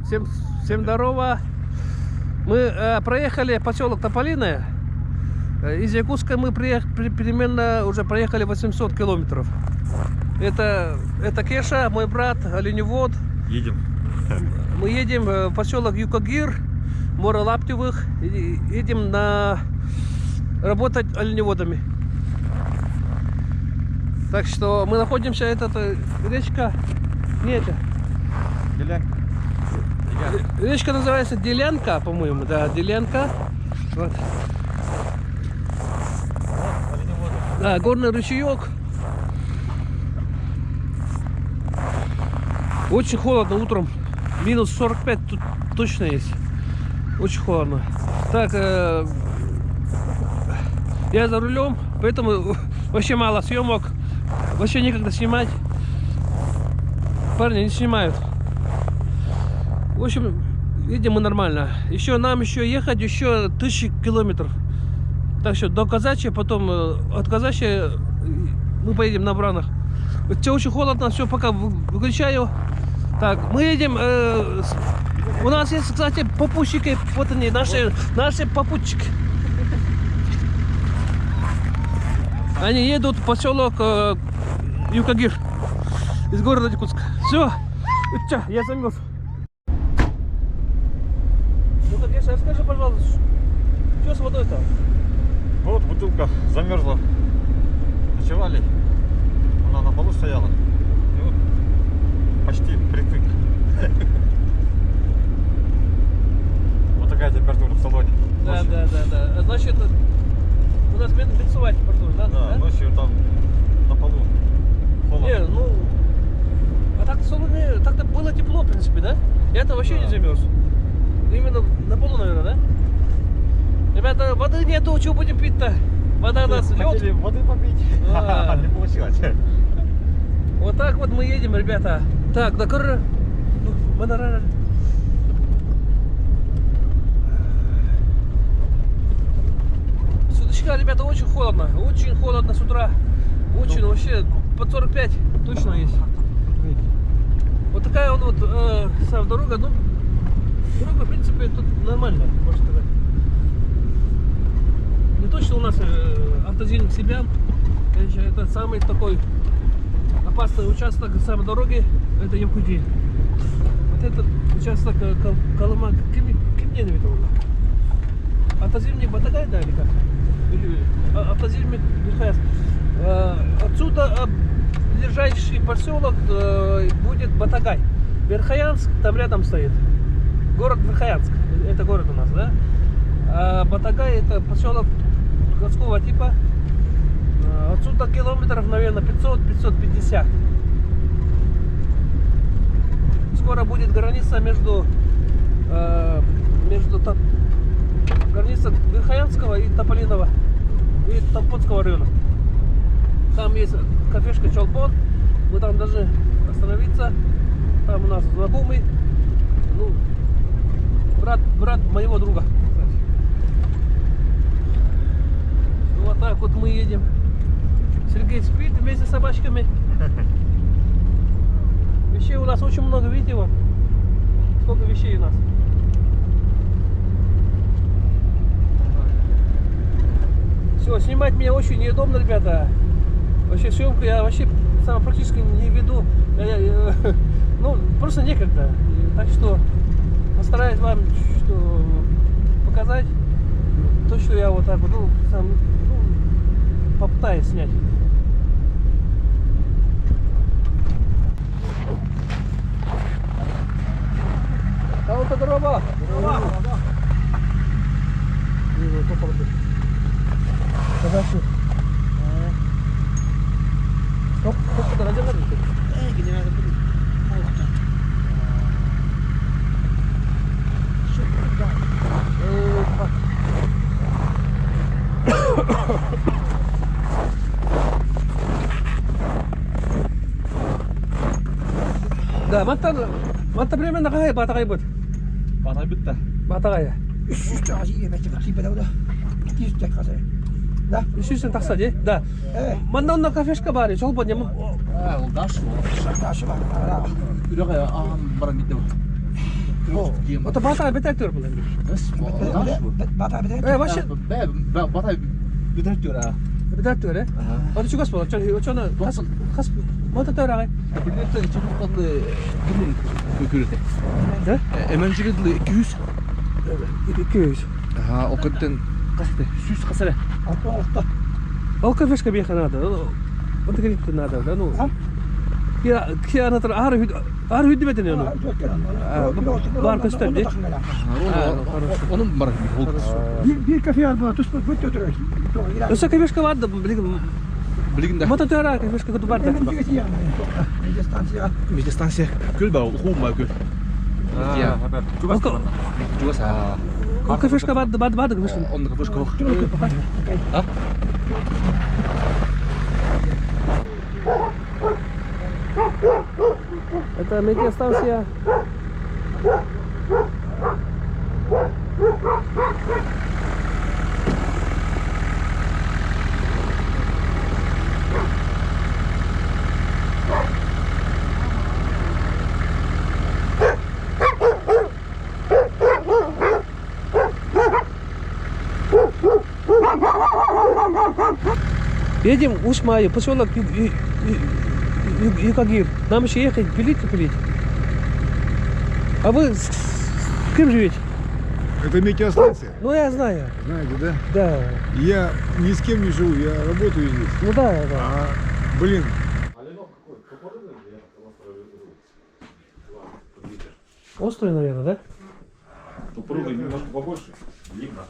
Всем здорово. Мы проехали поселок Тополиное. Из Якутска мы примерно уже проехали 800 километров. Это Кеша, мой брат, оленевод. Едем. Мы едем в поселок Юкагир, море Лаптевых. Едем работать оленеводами. Так что мы находимся, это речка, Делянка. Речка называется Делянка, по-моему, да, Делянка. Вот. Да, горный ручеек. Очень холодно утром. Минус 45 тут точно есть. Очень холодно. Так, я за рулем, поэтому вообще мало съемок. Вообще некогда снимать. Парни не снимают. В общем, едем мы нормально. Нам еще ехать 1000 километров. Так что до Казачья, потом от Казачья мы поедем на Бранах. Все очень холодно, все пока выключаю. Так, мы едем. У нас есть, кстати, попутчики. Вот они, наши попутчики. Они едут в поселок Юкагир из города Якутска. Все, я замерз. Ну-ка, Геша, скажи, пожалуйста, что с водой-то? Вот бутылка замерзла. Ночевали. Она на полу стояла. И вот почти притык. Вот такая температура в салоне. Да. Значит, у нас минусовая температура, да? Да, ночью там на полу холодно. Не, ну, а так в салоне так-то было тепло, в принципе, да? Я-то вообще не замерз. Именно на полу, наверное, да? Ребята, воды нету, что будем пить-то? Вода у нас Хотели лед. воды попить, не получилось. Вот так вот мы едем, ребята. Так, до коры. Судочка, ребята, очень холодно. Очень холодно с утра. Очень, вообще, под 45 точно есть. Вот такая вот дорога, ну, дорога, в принципе, тут нормальная, можно сказать. Не то, что у нас автозельник Себян, это самый такой опасный участок самой дороги, это Явкутия. Вот этот участок Колыма Кемненова. Автозельник Батагай, да, или как? Автозельник Верхоянск. Отсюда ближайший поселок будет Батагай. Верхоянск там рядом стоит. Город Верхоянск. Это город у нас, да? А Батагай это поселок городского типа. Отсюда километров, наверное, 500-550. Скоро будет граница между граница Верхоянского и Тополиного и Тампонского района. Там есть кафешка Чолпон. Мы там должны остановиться. Там у нас знакомый, ну, брат моего друга. Вот так вот мы едем. Сергей спит вместе с собачками. Вещей у нас очень много, видите, вот. Сколько вещей у нас. Все, снимать меня очень неудобно, ребята. Вообще съемку я вообще практически не веду. Ну, просто некогда. Так что постараюсь вам показать то, что я вот так вот, попытаюсь снять. Кого-то дрова. Подожди. Сколько ради надо? Не надо будет. Да, мантан примерно какая батагай будет? Батагай бітті. Батагай. 300 тағыз емекті типа да. 200 тек қазір. Да? 300 тақса де? Да. Манда кафешка бар, жол бар нема? Ол даш. Ташы бар. Үрек ағам барам бітті. Это бата бетектор был. Бата бетектор. Вообще Батай бетектор. бетектор, э? Это что господа, что на хас мототор, а? Билетler için kaldı. Kökürüte. Да? Hemencilikli 200. 200. Ha, o kadar kaçtı? 100 kasere. Altta. А кафешка беха надо. Вот говорит надо, да, ну. Я на ар хүйді бетін оны. Бар көстер де. Onun var. Bir kafe al bana, tuz götür otur. Осы кафешка vardı, bilgin. Bilgin Мототора кафешка kutu vardı. Medyastansiya. Göl var, Homa göl. Ya. Cugas. O кафешка vardı кафешка. Onun kafuşka yok. Ha? Это метеостанция. Едем в Ушмаю, поселок Юкагир. Нам еще ехать, пилить. А вы с кем живете? Это метеостанция, Ну, я знаю. знаете, да? Да. Я ни с кем не живу, я работаю здесь. Ну да, да. А, блин, Острый, наверное, да? Попробуй немножко побольше. Видно.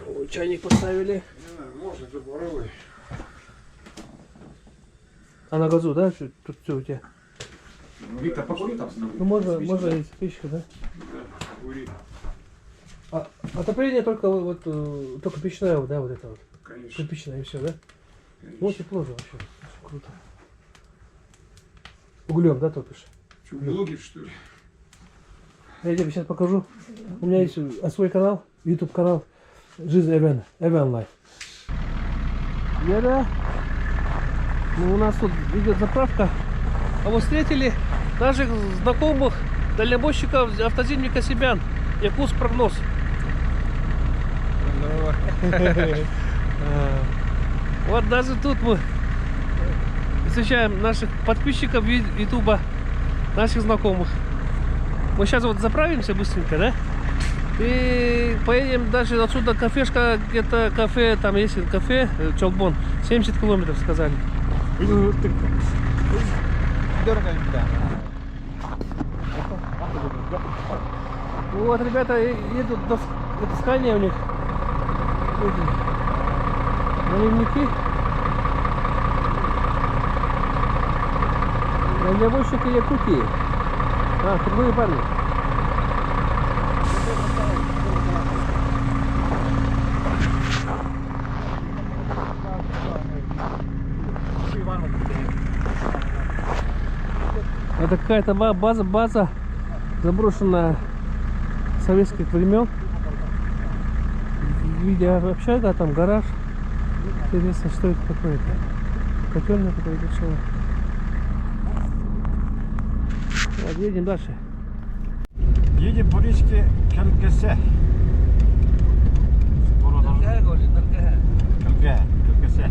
О, чайник поставили. можно попробуй. А на газу, да? Тут все у тебя. Виктор, покури там. Ну, можно и спичка, да? А отопление только только печное, да, вот это вот. Конечно. Кирпичное и все, да? Ну, тепло же вообще. Круто. Углем, да, топишь? Что, блогер, что ли? Я тебе сейчас покажу. У меня есть свой канал, YouTube канал Жизнь Эвен Life. Да. Ну, у нас тут идет заправка. А вот встретили наших знакомых дальнобойщиков автозимника Сибян. Якутск прогноз. Вот даже тут мы встречаем наших подписчиков Ютуба, наших знакомых. Мы сейчас вот заправимся быстренько, да? И поедем дальше отсюда кафешка, где-то кафе, там есть кафе, Чолбон, 70 километров сказали. Вот ребята едут до Скания у них. Наемники. Дальнобойщики Якутии. А, крутые парни. Это какая-то база заброшенная советских времен. Виде общага, там гараж. Интересно, что это такое-то? Котельная какая-то дешевая. Вот, едем дальше. Едем по речке Калкасе. Калкасе.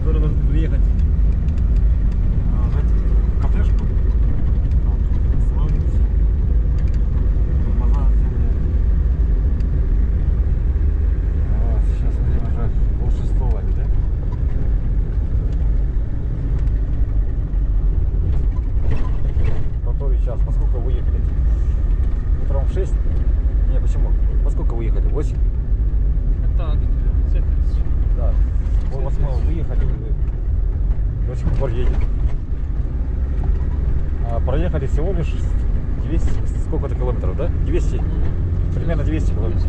Скоро должны приехать. В эту кафешку. Остановимся. Тормоза взяли. Вот, сейчас время уже полшестого, да? Который час? Во сколько выехали? Утром в 6? Не, почему? Во сколько выехали? 8? Так, Да. Пол-восьмого выехали, до сих пор едем. А проехали всего лишь 200, сколько-то километров, да? 200, примерно 200 километров.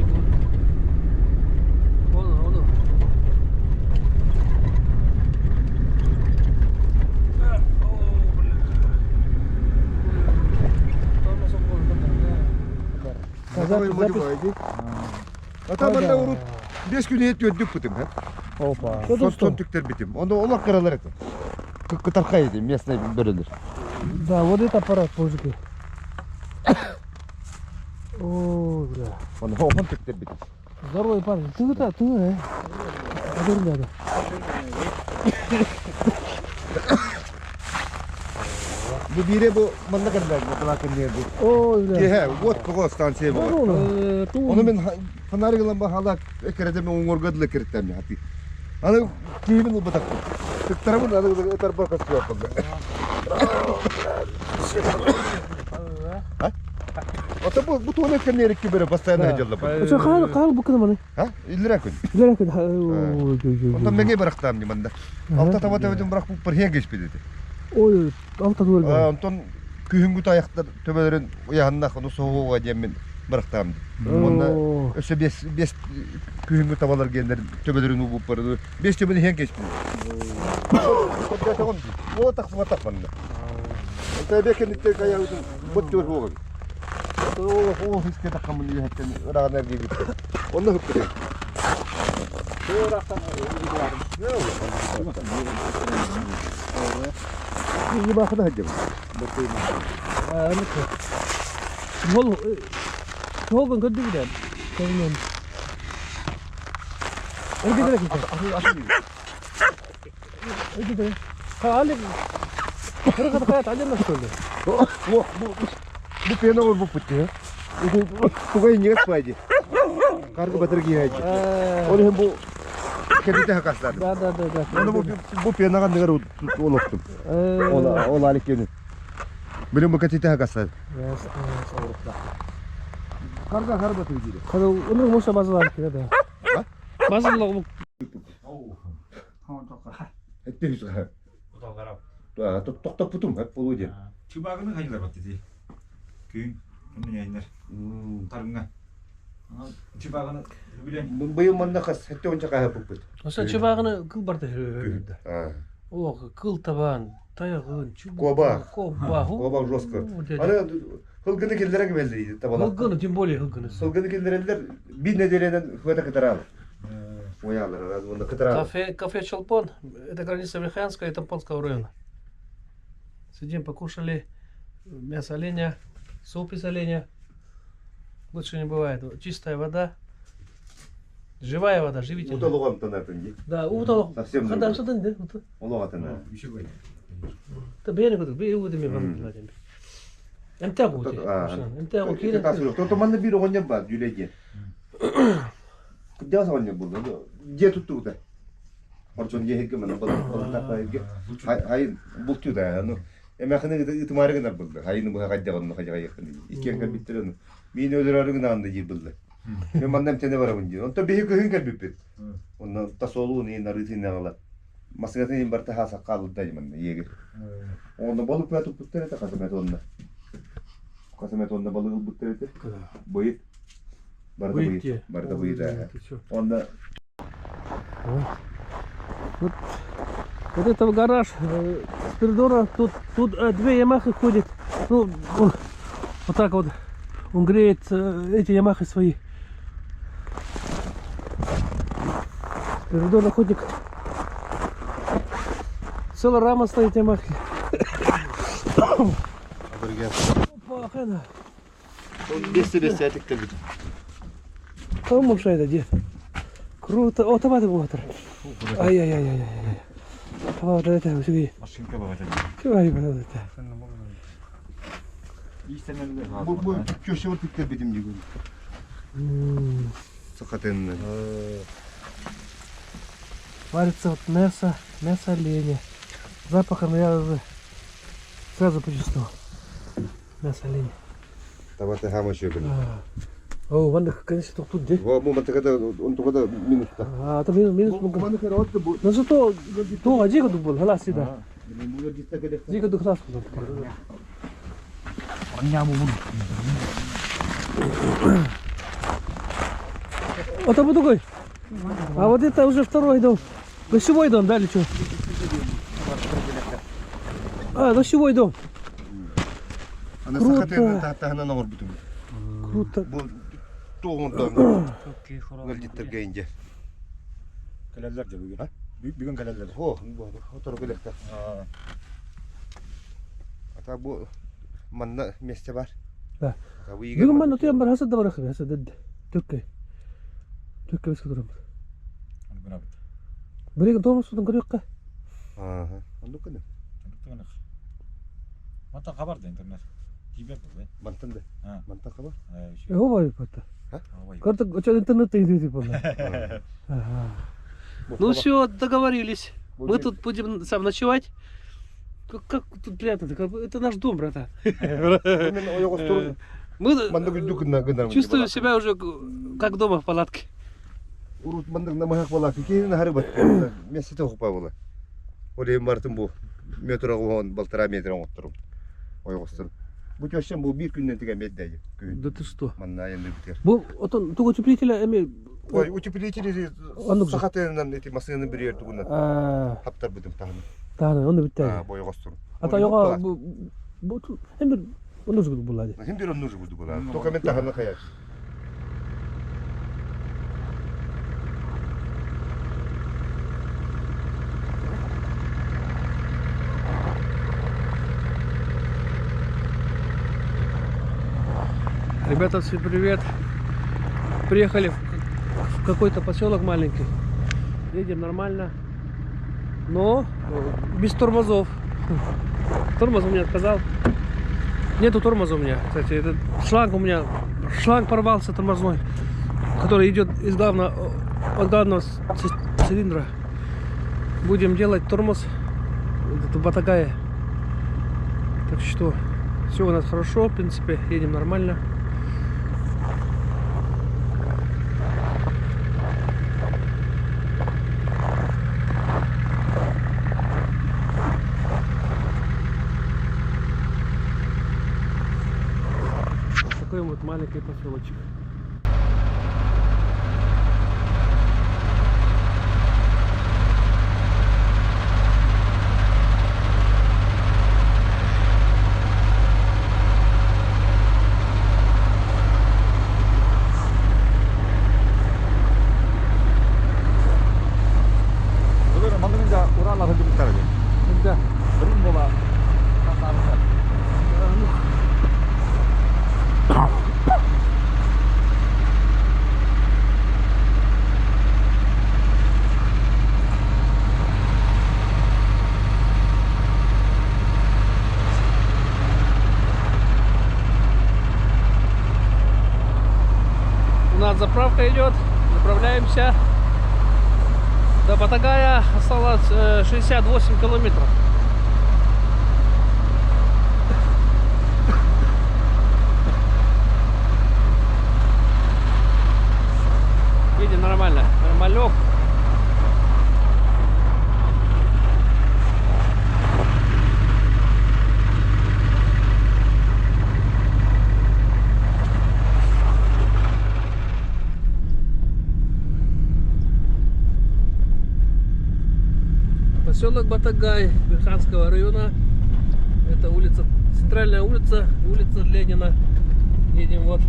вон. А там анда урут 5 күн өтүп бүтүм. Опа. Сон түктер битим. Онда олар каралар экен. Кытарка эди местный бөрөлөр. Да, вот это аппарат, мужики. Ой, бля. Он тектер бит. Здоровый парень. Ты, надо. Bu biri bu bana kadar bakın diye bu. Ой, бля. He, вот koko stansiye bu. Onu ben fanar yılan bu halak ekrede mi ongorgadlı kirtem ya hati. Ana kimin bu batak. Tıktarımın adı öter bakası yapıldı. Ata bu tuvalet kanı ki böyle постоянно hacılla. Что, хал букна маны? Ha? 50 lira kun. Билер кыд. Ой. Ondan menge bıraktım ni banda. Alta tava tava bırak bu perhiye geçmedi dedi. Ой, алта дуэл. Ondan kühüngüt ayaklar töbelerin uyanına onu soğuğa demin bıraktım. Onda öse 5 kühüngüt tavalar gelenler töbelerin bu parada 5 töbelerin hen geçmedi. O tak banda. Tabii ki nitte kaya uzun bottur hoğun. O hiske takımını yetten rağner gibi. Onu hıptı. İyi bakın hacım. Холган кыд деген. Каймен. Öyle direkt işte. Öyle direkt. Hali. Kırık hayat acaba nasıl oldu? Bu piyano var bu pıttı. Bu kayın niye spaydı? Kargı batır giyeceği. Onu hem bu kedite hakaslar. Da. Onu bu piyano kan neler oluktum. Ola alik yemin. Benim bu kedite hakaslar. Kargı batır giydi. Kada onu musa bazılar ki de. Bazılar bu. Hep de güzel. Tok putum hep oluyor diye. Tübağını hayırlar bak dedi. Köyün onun yayınlar. Tarımga. Tübağını bilen. Bıyım bana kas. Hep de onca kaya bukbet. Mesela çıbağını kıl barda. O kıl taban, tayağın, çubuk. Koba. Koba. Жестко. Ana hılgını kellere geldi tabalar. Hılgını, tüm bolye hılgını. Hılgını kellereler bir nedeleden hıvada kadar al. Оялар, раз он катара. Кафе Чолпон, это граница Бреханского и Тампонского района. Сидим, покушали мясо оленя, суп из оленя. Лучше не бывает. Чистая вода, живая вода, живительная. Уталуган танатынги. Да, уталуг. Совсем Когда что ты, да? Улугатына. Ты бери куда, бери удами вам. Эмтягу. Эмтягу кирен. То манна бир огоння бар, юлеге. Кудя огоння булды. Же тутту да. Орчон же хеге мана балан тапайге. Хай булту да. Ну эмахны итмарыгына булды. Хайны бу гаджагын хажага якын. Икен кабиттерен. Мен өлөрөрүгүн анды же булды. Мен мандам тене барамын же. Онто беге көгүн калбиппет. Онно тасолууну нарытына калат. Масгатын барта хаса калды да мен еге. Онно балык патып буттер та касамет онна. Касамет онна балык буттер та. Боит. Барда боит да. Онда Вот это в гараж Спиридона, тут две Ямахи ходят. Ну, вот так вот. Он греет эти Ямахи свои. Спиридон охотник. Целая рама стоит Ямахи. Опа, хана. он без этих так. Кому это дед? Круто. О, табаты бухгалтер. Ай-яй-яй-яй-яй. Вот это сюда. Машинка бабата. Чувай, вот это. Bu köşe var tıkta bedim diyor. Сахатен. Варится вот мясо оленя. Запахом я уже сразу почувствовал. Мясо оленя. Табата хама шөгөн. О, вон, конечно, тут где? Во моментта он тогда минутта. А, это минус. Команда караотты бу. Но зато то один году был, халас сюда. Мулар дитта келе. Один году халас был. Вот это такой. А вот это уже второй дом. Гостевой дом, да, или что? А, гостевой дом. Ана Круто. сахатен тахтана номер бутум. Круто. Бу тоғундан галдиттерге инде. Калаллар да бүгүн. Бүгүн калаллар. Хо, отор келекте. Ата бу манна месте бар. Да. Кавыйга. Бүгін мен өтем бір хасад да барақы, хасад деді. Төкке. Төкке беске тұрамыз. Аны күнә бит. Біреген тормыз судың көрек Ага. Анду кene. Аны Мантан хабар да интернет. Тибек бе? Мантан да. Ha. Mantan kabar. Ой, это. Как-то интернет идет, типа. Ну все, договорились. Мы тут будем сам ночевать. Как тут приятно, это наш дом, брата. Мы чувствуем себя уже как дома в палатке. Урут мандык намахак балак кейин харыбат. Месте тохпа була. Оле мартын бу. Метр огон, 1,5 метр оттурум. Ойгостун. Бу чөшсөм бу бир күндөн тиген меддеги. Да ты что? Манна энди битер. Бу отон тугу утеплителя эми. Ой, утеплители сахатынан эти машинаны бир ер тугунан. Хаптар бутум тагын. Тагын оны биттер. Бойгостун. Ата йога бу эми onu жугу булады. Химдер onu жугу була. Только мен тагын каяк. Ребята, всем привет! Приехали в какой-то поселок маленький. Едем нормально, но без тормозов. Тормоз у меня отказал. Нету тормоза у меня. Кстати, этот шланг у меня, шланг порвался тормозной, который идет из от главного цилиндра. Будем делать тормоз. Это батагая. Так что все у нас хорошо, в принципе, едем нормально. Такой вот маленький поселочек. Бүгін маңында уралар хыжып тарады. Да. Бірін бола. У нас заправка идет, заправляемся. До Батагая осталось 68 километров. Едем нормально, нормалек. Поселок Батагай Берханского района. Это улица, центральная улица, улица Ленина. Едем вот.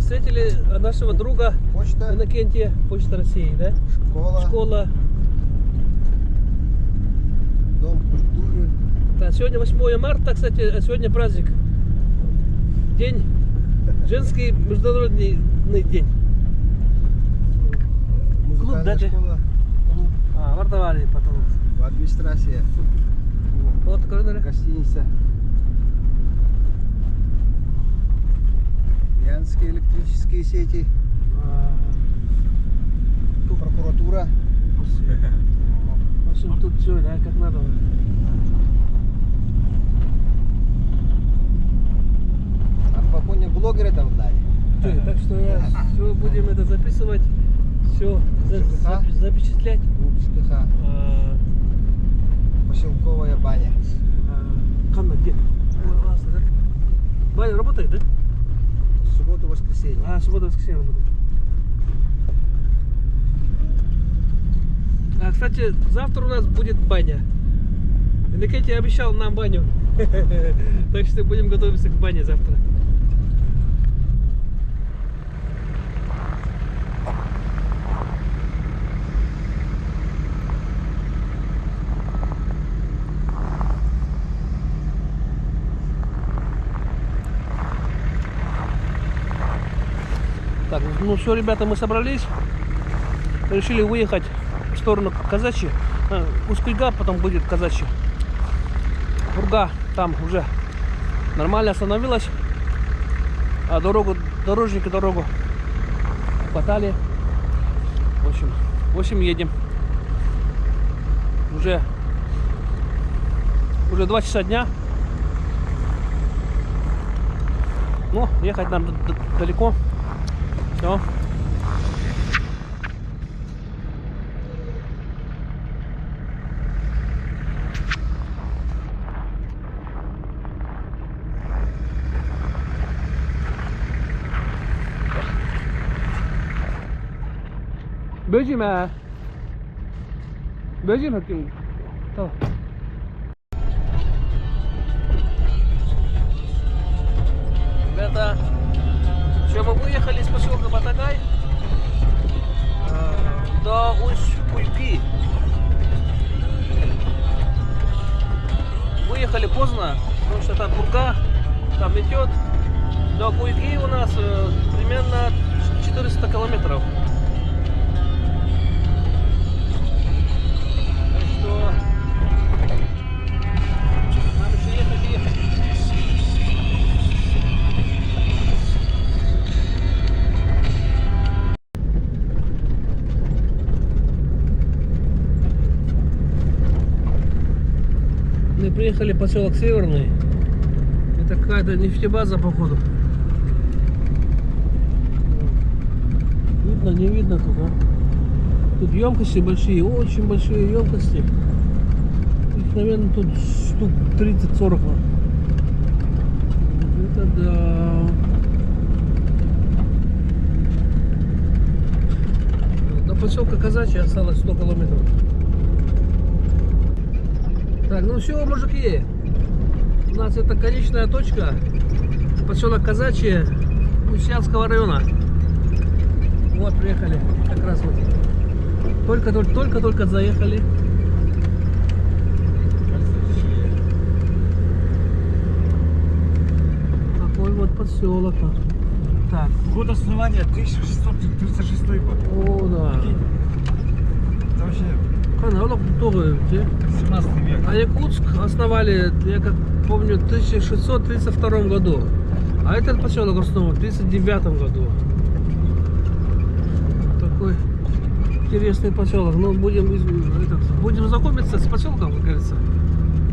Встретили нашего друга Почта, Иннокентия, Почта России, да? школа, Школа. дом культуры. Да, сегодня 8 марта, кстати, а сегодня праздник. День, женский международный день. Клуб, да, ты? Школа, клуб, Вартовали потом. администрация, Вот такой, гостиница. Янские электрические сети, прокуратура. В общем, тут все, да, как надо. А по понял, блогеры там дали. Так что все будем это записывать, все запечатлять. ЖКХ, поселковая баня. Канна где? Баня работает, да? Субботу, воскресенье. Суббота, воскресенье работает. Кстати, завтра у нас будет баня. Иннокентий обещал нам баню. Так что будем готовиться к бане завтра. Так, ну все, ребята, мы собрались. Решили выехать в сторону Казачьи. Ускольга, потом будет Казачьи. Пурга там уже нормально остановилась. А дорожники дорогу хватали. В общем, едем. Уже 2 часа дня. Ну, ехать нам далеко. Все. Бежим, Бежим, Хаким. Давай. Ребята, все, мы выехали из поселка Батагай до Усть-Кульги. Выехали поздно, потому что там пурга, там метет. До Кульги у нас примерно 400 километров. Так что нам еще ехать и ехать. Мы приехали в поселок Северный. Это какая-то нефтебаза, походу. Видно, не видно тут, а? Тут емкости большие, очень большие емкости. Их, наверное, тут штук 30-40. Это да. До поселка Казачьи осталось 100 километров. Так, ну все, мужики, у нас это конечная точка, поселок Казачьи Ульяновского района. Вот, приехали, как раз вот. Только заехали. Такой вот поселок. Так. Год основания 1636 год. О, да. Это вообще Канал тоже, 17 век. а Якутск основали, я как помню, в 1632 году. А этот поселок основан в 1939 году. Такой интересный поселок. Ну, будем знакомиться с поселком, как говорится.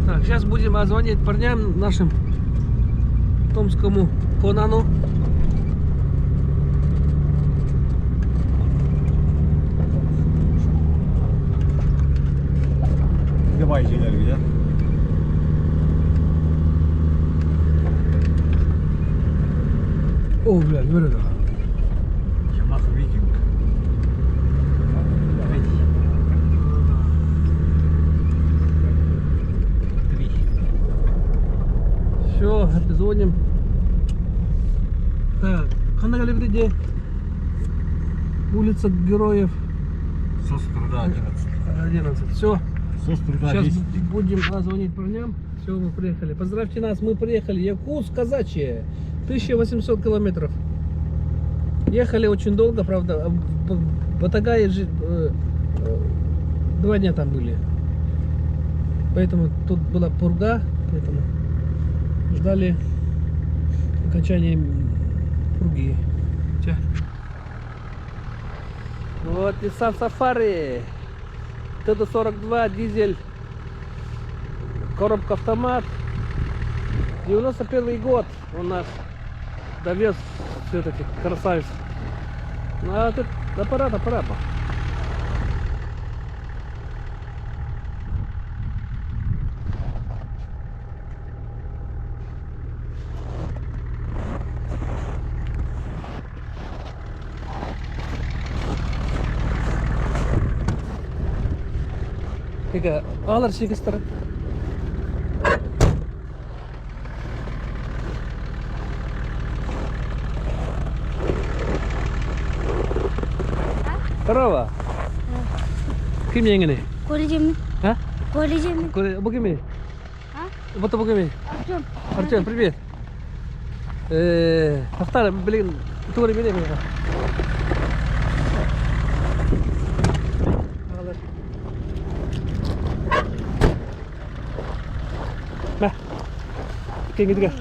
Так, сейчас будем звонить парням нашим, томскому Конану. Гамайская энергия, да? О, бля, говорю, да. Ямаха Викинг. Все, звоним. Так, Ханагалевриде. Улица Героев Соструда 11. 11. Все. Соструда Сейчас 10. будем звонить парням. Все, мы приехали. Поздравьте нас, мы приехали. Якутск, Казачьи. 1800 километров. Ехали очень долго, правда. В Батагае 2 дня там были. Поэтому тут была пурга. Поэтому ждали окончания пурги. Вот Nissan Safari. ТД-42, дизель. Коробка автомат. 91 год у нас довез все-таки красавец. Ну, а тут аппарат. Какая? Алар сигастер. Корова. Kim yang ini? Kolijimi. Hah? Kolijimi. Bagaimana? Hah? Foto bagaimana? Arjun. Arjun, привет. Автор, блин, Itu ini ya. Nah, kayak gitu kan.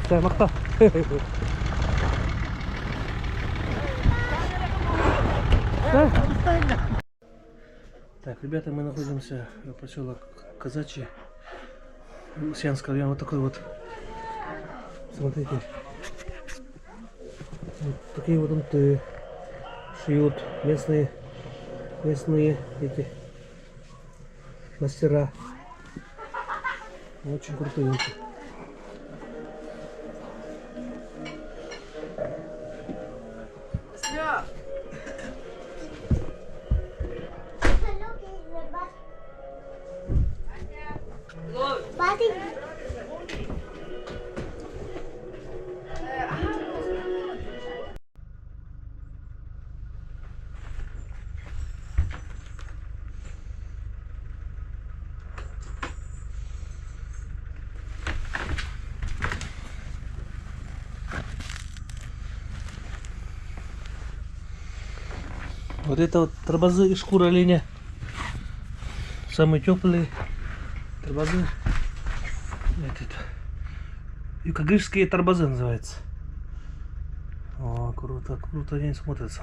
Saya makta. Так, ребята, мы находимся в поселок Казачий, Сианского района. Вот такой вот, смотрите, вот такие вот унты шьют местные эти мастера. Очень крутые унты. Вот это вот торбозы и шкура оленя. Самые теплые торбозы. Это юкагырские торбозы называется. О, круто, круто они смотрятся.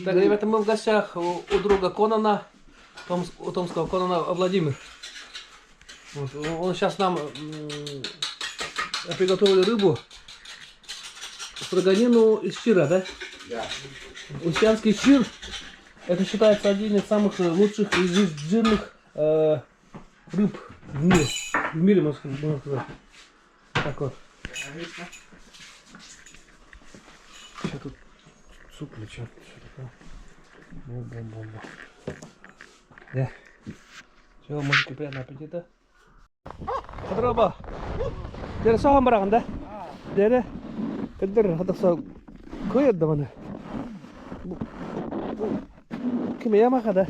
Так, ребята, мы в гостях у друга Конана, у томского Конана Владимир. Вот, он сейчас нам приготовили рыбу, строганину из чира, да? Да. Устьянский чир, это считается один из самых лучших и жирных рыб в мире. В мире, можно сказать. Так вот. Что тут? Суп или что? Что такое? Бум-бум-бум. Да. Все, можете приятного аппетита. Подроба. Дер соған бараған да? Дері. Кәдір адықса көй еді мұны. Кеме ямаға да?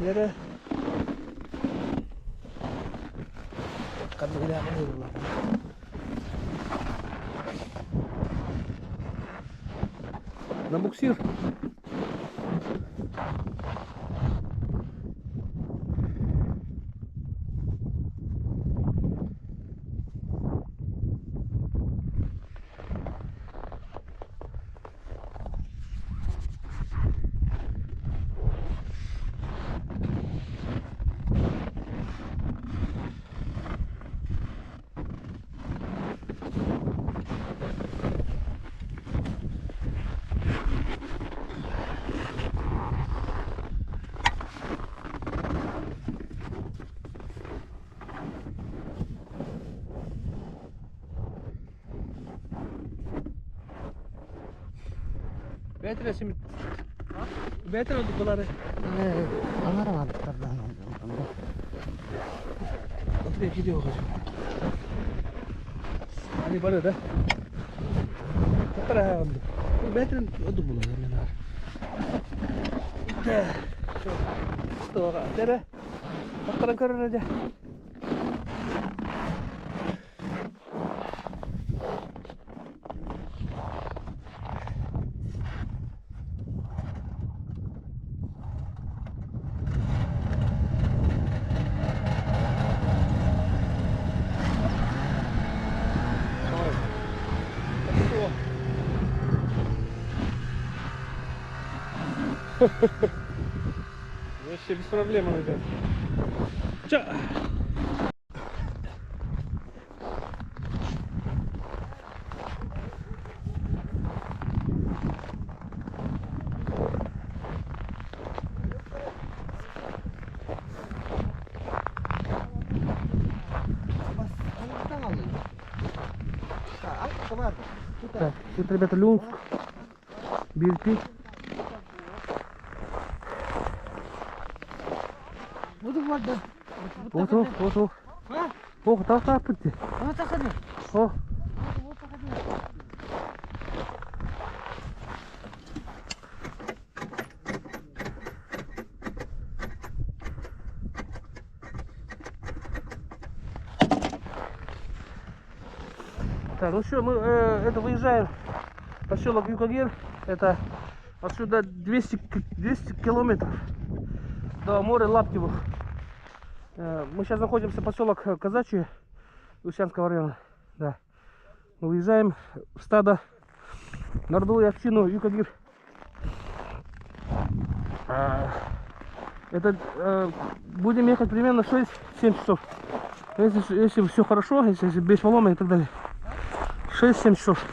Дері. Қадыр келе амын еді бұлар. На буксир. Betre şimdi. Betre oldu bunları. Anlamadık tabii. Oraya gidiyor hocam. Hani bana da. Kapara oldu. Betre oldu bunlar. Tuh, dere. Kapara kırır aja. Вообще без проблем, ребят. Ча! Так, тут, ребята, Люнск, Бирпи. Буду вода. Вот. О, так пути. Вот так ходи. О, Вот так ходи. так, ну все, мы это выезжаем в поселок Юкагир. Это отсюда 200 километров до моря Лаптево. Мы сейчас находимся в поселок Казачье Лусянского района. Да. Мы выезжаем в стадо Нордовую общину Юкагир. Это будем ехать примерно 6-7 часов. Если все хорошо, если без полома и так далее. 6-7 часов.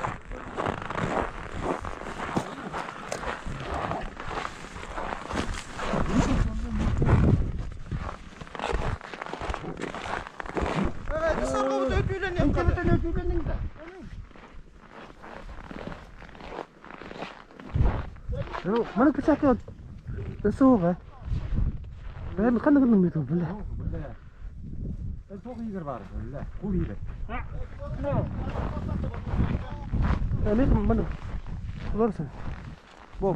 Ну, mana pecahkan. Tersuk kan? Kan dengan itu boleh. Сколько игр var? لا, قول игр. Лет mana? Лорса. Бо.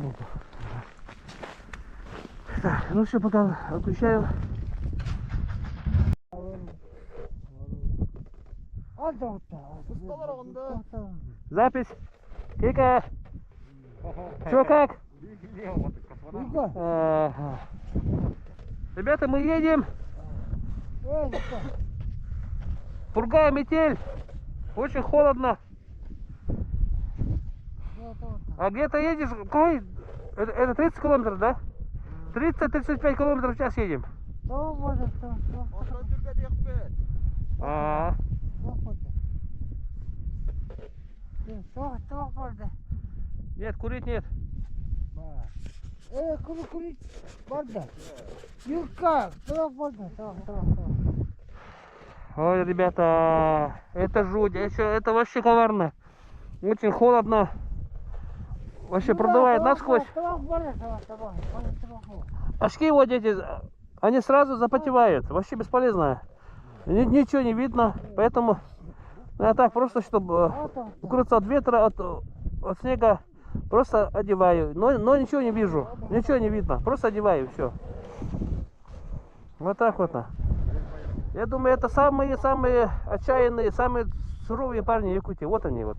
Так, ну все, пока отключаю. Запись. Кика. Че как? Ага. Ребята, мы едем. Пурга, метель. Очень холодно. А где ты едешь? Какой? Это 30 километров, да? 30-35 километров в час едем. А. Нет, курить нет. Курить вода. Юрка, вода. Ой, ребята, это жуть, это вообще коварно. Очень холодно. Вообще продувает насквозь. Очки вот эти, они сразу запотевают. Вообще бесполезно. Ничего не видно, поэтому я так просто, чтобы укрыться от ветра, от снега, просто одеваю. Но ничего не вижу, ничего не видно. Просто одеваю, все. Вот так вот. Я думаю, это самые отчаянные, самые суровые парни Якутии. Вот они вот.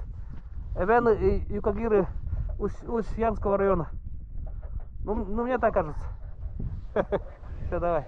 Эвены и Юкагиры Устьянского района. Ну, мне так кажется. Все, давай.